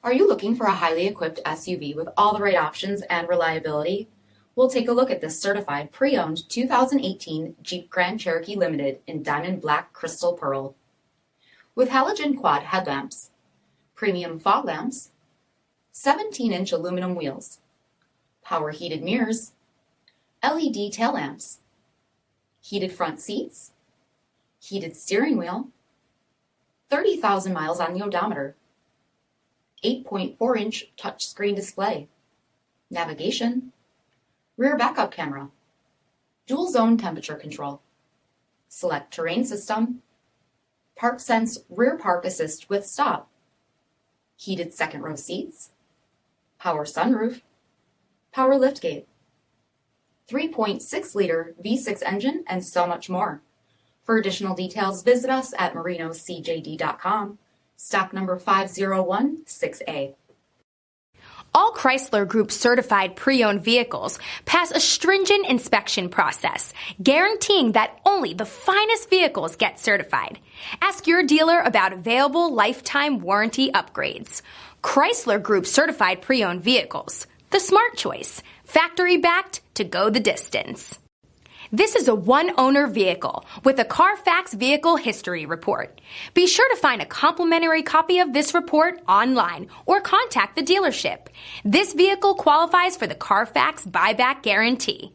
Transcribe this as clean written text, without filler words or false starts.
Are you looking for a highly equipped SUV with all the right options and reliability? We'll take a look at this certified pre-owned 2018 Jeep Grand Cherokee Limited in diamond black crystal pearl. With halogen quad headlamps, premium fog lamps, 17-inch aluminum wheels, power heated mirrors, LED tail lamps, heated front seats, heated steering wheel, 30,000 miles on the odometer, 8.4-inch touchscreen display, navigation, rear backup camera, dual zone temperature control, select terrain system, PARKSENSE rear park assist with stop, heated second row seats, power sunroof, power liftgate, 3.6-liter V6 engine, and so much more. For additional details, visit us at marinocjd.com, stock number 5016A. All Chrysler Group certified pre-owned vehicles pass a stringent inspection process, guaranteeing that only the finest vehicles get certified. Ask your dealer about available lifetime warranty upgrades. Chrysler Group certified pre-owned vehicles, the smart choice, factory backed to go the distance. This is a one-owner vehicle with a CARFAX vehicle history report. Be sure to find a complimentary copy of this report online or contact the dealership. This vehicle qualifies for the CARFAX buyback guarantee.